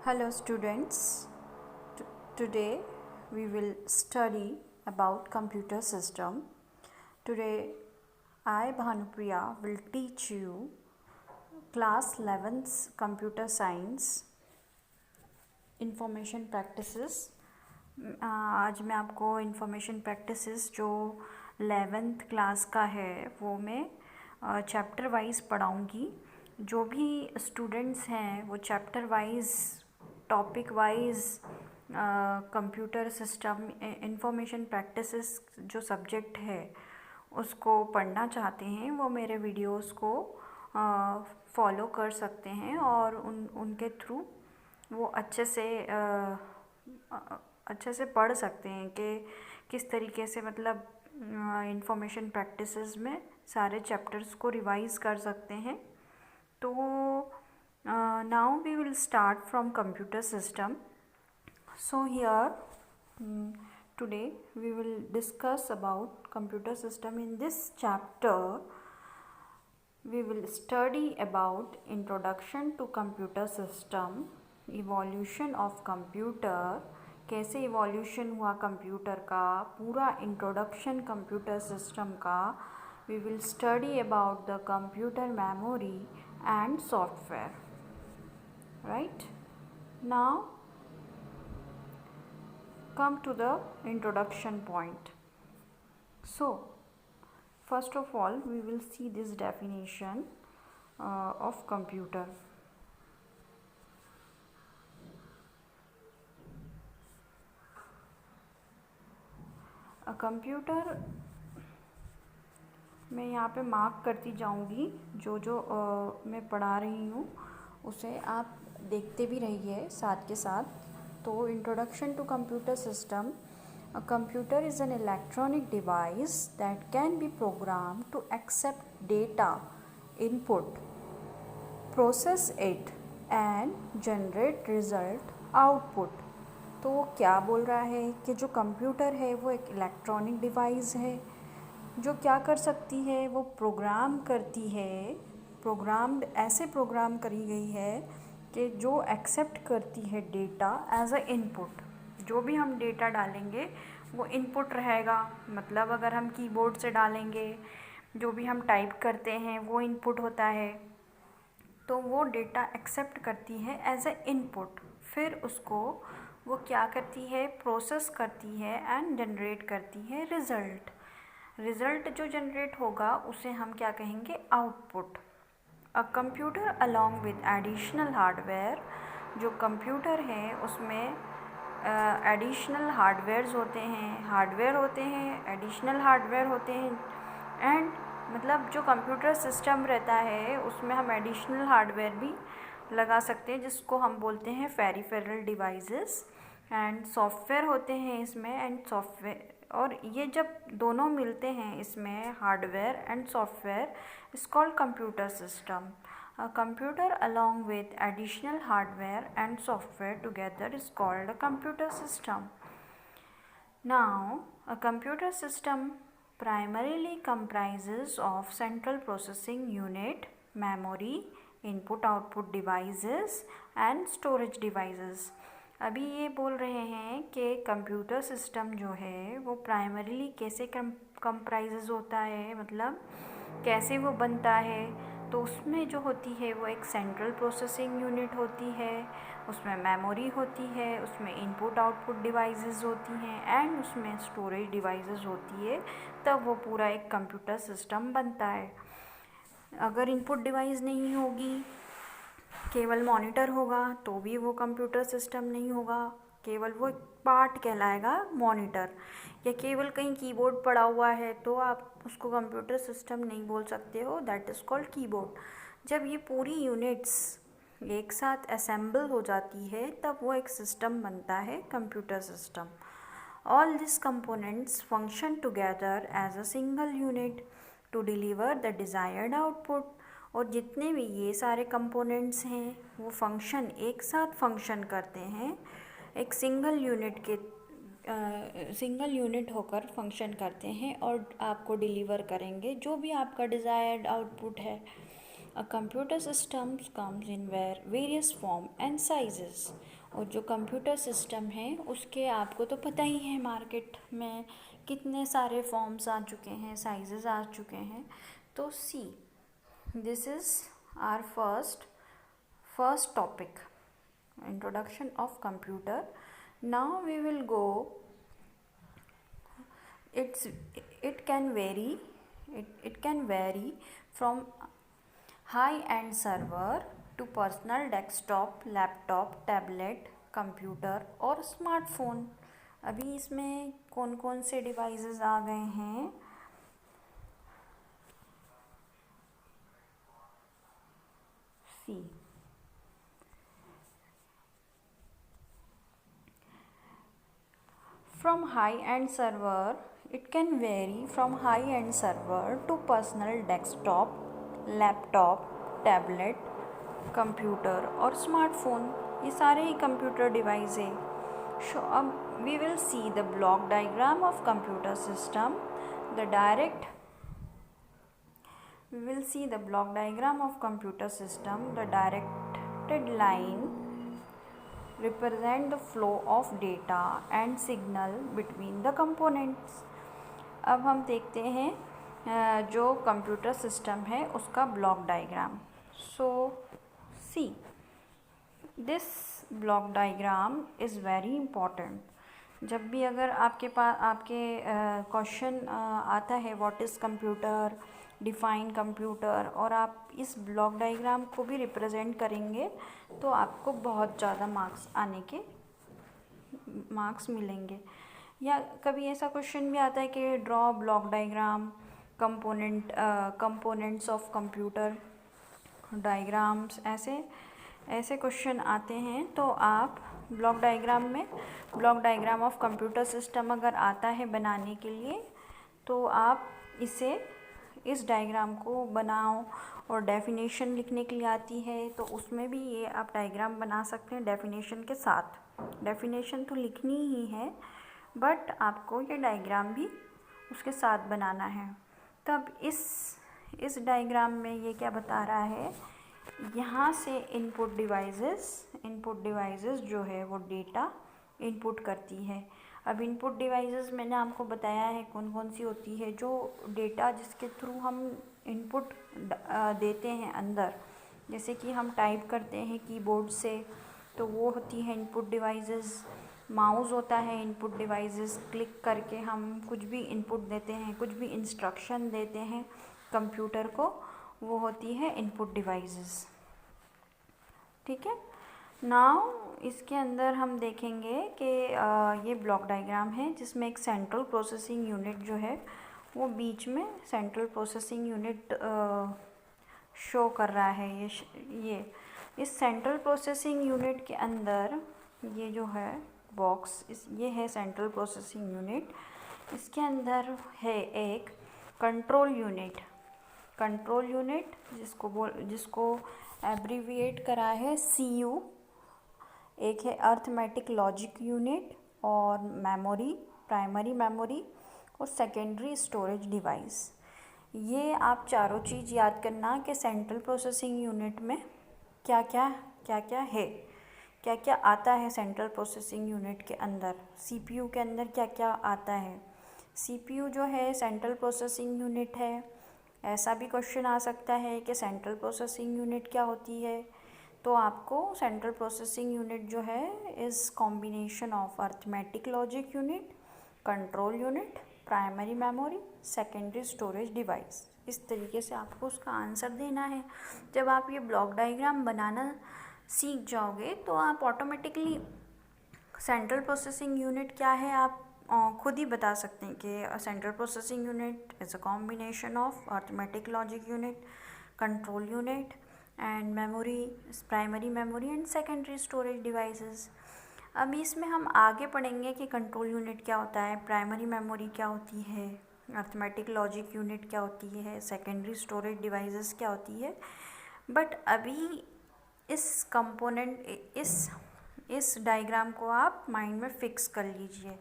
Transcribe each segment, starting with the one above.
Hello students. Today we will study about computer system. Today I Bhanupriya will teach you class 11th computer science information practices. आज मैं आपको information practices जो 11th class का है वो मैं chapter wise पढ़ाऊँगी. जो भी स्टूडेंट्स हैं वो chapter wise topic wise computer system information practices जो सब्जेक्ट है उसको पढ़ना चाहते हैं वो मेरे वीडियोस को फॉलो कर सकते हैं और उनके थ्रू वो अच्छे से पढ़ सकते हैं कि किस तरीके से मतलब इंफॉर्मेशन प्रैक्टिसेस में सारे चैप्टर्स को रिवाइज कर सकते हैं. तो now we will start from computer system. So here today we will discuss about computer system. In this chapter we will study about introduction to computer system, evolution of computer, कैसे evolution हुआ computer का, पूरा introduction computer system का. We will study about the computer memory and software. Right? Now come to the introduction point. So first of all we will see this definition of computer. A computer मैं यहाँ पे mark करती जाऊँगी जो मैं पढ़ा रही हूँ उसे आप देखते भी रहिए साथ के साथ. तो introduction to computer system. A computer is an electronic device that can be program to accept data input, process it and generate result output. तो वो क्या बोल रहा है कि जो कंप्यूटर है वो एक इलेक्ट्रॉनिक डिवाइस है जो क्या कर सकती है, वो प्रोग्राम करती है. प्रोग्राम्ड ऐसे प्रोग्राम करी गई है कि जो एक्सेप्ट करती है डेटा एज अ इनपुट. जो भी हम डेटा डालेंगे वो इनपुट रहेगा. मतलब अगर हम कीबोर्ड से डालेंगे जो भी हम टाइप करते हैं वो इनपुट होता है. तो वो डेटा एक्सेप्ट करती है एज अ इनपुट. फिर उसको वो क्या करती है, प्रोसेस करती है एंड जनरेट करती है रिज़ल्ट. रिज़ल्ट जो जनरेट होगा उसे हम क्या कहेंगे, output. A computer along with additional hardware. जो कंप्यूटर है उसमें एडिशनल हार्डवेयर्स होते हैं, एडिशनल हार्डवेयर होते हैं. एंड मतलब जो कंप्यूटर सिस्टम रहता है उसमें हम एडिशनल हार्डवेयर भी लगा सकते हैं जिसको हम बोलते हैं पेरिफेरल डिवाइसेस. एंड सॉफ्टवेयर होते हैं इसमें एंड सॉफ्टवेयर. और ये जब दोनों मिलते हैं इसमें hardware and software is called computer system. A computer along with additional hardware and software together is called a computer system. Now a computer system primarily comprises of central processing unit, memory, input output devices and storage devices. अभी ये बोल रहे हैं कि computer system जो है वो primarily कैसे कंप्राइजेज होता है, मतलब कैसे वो बनता है. तो उसमें जो होती है वो एक सेंट्रल प्रोसेसिंग यूनिट होती है, उसमें मेमोरी होती है, उसमें इनपुट आउटपुट डिवाइसेस होती हैं एंड उसमें स्टोरेज डिवाइसेस होती है. तब वो पूरा एक कंप्यूटर सिस्टम बनता है. अगर इनपुट डिवाइस नहीं होगी, केवल मॉनिटर होगा तो भी वो कंप्यूटर सिस्टम नहीं होगा. केवल वो पार्ट कहलाएगा मॉनिटर. या केवल कहीं कीबोर्ड पड़ा हुआ है तो आप उसको कंप्यूटर सिस्टम नहीं बोल सकते हो, दैट इज़ कॉल्ड कीबोर्ड. जब ये पूरी यूनिट्स एक साथ असेंबल हो जाती है तब वो एक सिस्टम बनता है, computer system. All this components function together as a single unit to deliver the desired output. और जितने भी ये सारे कंपोनेंट्स हैं वो एक साथ फंक्शन करते हैं, एक सिंगल यूनिट होकर फंक्शन करते हैं और आपको डिलीवर करेंगे जो भी आपका डिज़ायर्ड आउटपुट है. A computer system comes in various form and sizes. और जो कंप्यूटर सिस्टम है उसके आपको तो पता ही है मार्केट में कितने सारे फॉर्म्स आ चुके हैं, साइजेस आ चुके हैं। तो see, this is our first topic, introduction of computer. Now we will go, it can vary from high-end server to personal desktop, laptop, tablet, computer और स्मार्टफोन. अभी इसमें कौन कौन से डिवाइसेस आ गए हैं? See, from high-end server, it can vary from high-end server to personal desktop, laptop, tablet, computer और स्मार्टफोन. ये सारे ही कंप्यूटर डिवाइस है. अब we will see the block diagram of computer system. We will see the block diagram of computer system. The directed line represent the flow of data and signal between the components. अब हम देखते हैं जो computer system है उसका block diagram. So see, this block diagram is very important. जब भी अगर आपके क्वेश्चन आता है what is computer, define computer, और आप इस ब्लॉक डायग्राम को भी रिप्रेजेंट करेंगे तो आपको बहुत ज़्यादा मार्क्स मिलेंगे. या कभी ऐसा क्वेश्चन भी आता है कि draw block diagram, components of computer diagrams, ऐसे क्वेश्चन आते हैं. तो आप block diagram of computer system अगर आता है बनाने के लिए तो आप इस डायग्राम को बनाओ. और डेफिनेशन लिखने के लिए आती है तो उसमें भी ये आप डायग्राम बना सकते हैं डेफिनेशन के साथ. डेफिनेशन तो लिखनी ही है बट आपको ये डायग्राम भी उसके साथ बनाना है. तब इस डायग्राम में ये क्या बता रहा है, यहाँ से इनपुट डिवाइसेस जो है वो डेटा इनपुट करती है. अब इनपुट डिवाइसेस मैंने आपको बताया है कौन कौन सी होती है. जो डेटा जिसके थ्रू हम इनपुट देते हैं अंदर, जैसे कि हम टाइप करते हैं कीबोर्ड से, तो वो होती है इनपुट डिवाइसेस. माउस होता है इनपुट डिवाइसेस, क्लिक करके हम कुछ भी इनपुट देते हैं, कुछ भी इंस्ट्रक्शन देते हैं कंप्यूटर को, वो होती है इनपुट डिवाइसेस. ठीक है. नाउ इसके अंदर हम देखेंगे कि ये ब्लॉक डायग्राम है जिसमें एक सेंट्रल प्रोसेसिंग यूनिट जो है वो बीच में सेंट्रल प्रोसेसिंग यूनिट शो कर रहा है. ये इस सेंट्रल प्रोसेसिंग यूनिट के अंदर ये जो है बॉक्स, ये है सेंट्रल प्रोसेसिंग यूनिट. इसके अंदर है एक कंट्रोल यूनिट जिसको एब्रीविएट करा है CU. एक है अर्थमेटिक लॉजिक यूनिट और मेमोरी, प्राइमरी मेमोरी और सेकेंडरी स्टोरेज डिवाइस. ये आप चारों चीज़ याद करना कि सेंट्रल प्रोसेसिंग यूनिट में क्या क्या है, क्या क्या आता है सेंट्रल प्रोसेसिंग यूनिट के अंदर. CPU के अंदर क्या क्या आता है. CPU जो है सेंट्रल प्रोसेसिंग यूनिट है. ऐसा भी क्वेश्चन आ सकता है कि सेंट्रल प्रोसेसिंग यूनिट क्या होती है. तो आपको सेंट्रल प्रोसेसिंग यूनिट जो है is combination of arithmetic logic unit, control unit, primary memory, secondary storage device. इस तरीके से आपको उसका आंसर देना है. जब आप ये ब्लॉक डायग्राम बनाना सीख जाओगे तो आप ऑटोमेटिकली सेंट्रल प्रोसेसिंग यूनिट क्या है आप खुद ही बता सकते हैं कि central processing unit is a combination of arithmetic logic unit, control unit and memory, primary memory and secondary storage devices. अभी इसमें हम आगे पढ़ेंगे कि कंट्रोल यूनिट क्या होता है, प्राइमरी मेमोरी क्या होती है, अर्थमेटिक लॉजिक यूनिट क्या होती है, सेकेंडरी स्टोरेज डिवाइसेस क्या होती है. बट अभी इस डायग्राम को आप माइंड में फिक्स कर लीजिए.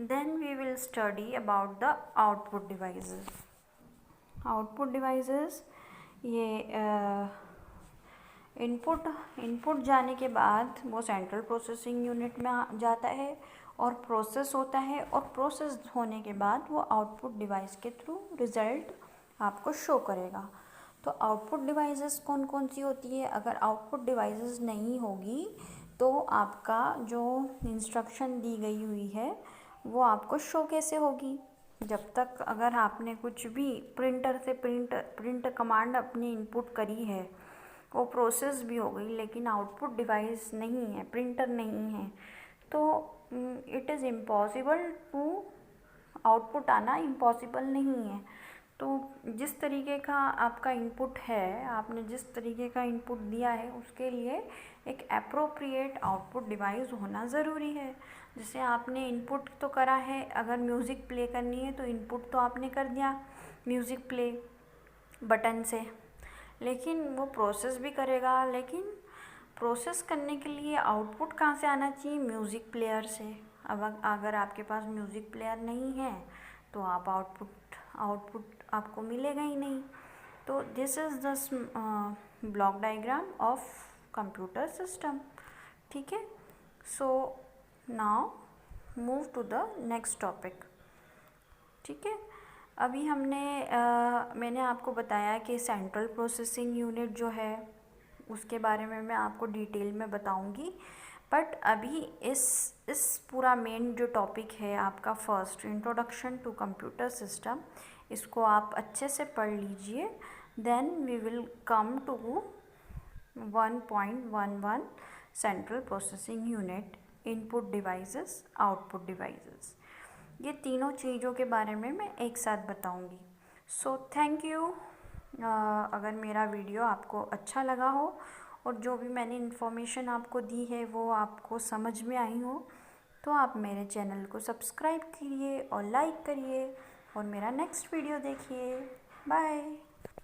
Then we will study about the output devices. ये इनपुट जाने के बाद वो सेंट्रल प्रोसेसिंग यूनिट में जाता है और प्रोसेस होता है, और प्रोसेस होने के बाद वो आउटपुट डिवाइस के थ्रू रिज़ल्ट आपको शो करेगा। तो आउटपुट डिवाइसेस कौन कौन सी होती है? अगर आउटपुट डिवाइसेस नहीं होगी तो आपका जो इंस्ट्रक्शन दी गई हुई है वो आपको शो कैसे होगी? जब तक अगर आपने कुछ भी प्रिंटर से प्रिंट कमांड अपनी इनपुट करी है, वो प्रोसेस भी हो गई, लेकिन आउटपुट डिवाइस नहीं है, प्रिंटर नहीं है, तो it is impossible to output आना इम्पॉसिबल नहीं है। तो जिस तरीके का आपका इनपुट है, आपने जिस तरीके का इनपुट दिया है, उसके लिए एक एप्रोप्रिएट आउटपुट डिवाइस होना ज़रूरी है। जैसे आपने इनपुट तो करा है, अगर म्यूज़िक प्ले करनी है तो इनपुट तो आपने कर दिया म्यूज़िक प्ले बटन से, लेकिन वो प्रोसेस भी करेगा, लेकिन प्रोसेस करने के लिए आउटपुट कहाँ से आना चाहिए? म्यूज़िक प्लेयर से। अब अगर आपके पास म्यूज़िक प्लेयर नहीं है तो आप आउटपुट आपको मिलेगा ही नहीं। तो this is the block diagram of computer system. ठीक है, so now move to the next topic. ठीक है, अभी मैंने आपको बताया कि सेंट्रल प्रोसेसिंग यूनिट जो है उसके बारे में मैं आपको डिटेल में बताऊंगी, बट अभी इस पूरा मेन जो टॉपिक है आपका first introduction to computer system, इसको आप अच्छे से पढ़ लीजिए। Then we will come to 1.11 central processing unit, input devices, output devices. ये तीनों चीज़ों के बारे में मैं एक साथ बताऊंगी। So thank you. अगर मेरा वीडियो आपको अच्छा लगा हो और जो भी मैंने इन्फॉर्मेशन आपको दी है वो आपको समझ में आई हो, तो आप मेरे चैनल को सब्सक्राइब करिए और लाइक करिए और मेरा नेक्स्ट वीडियो देखिए। बाय।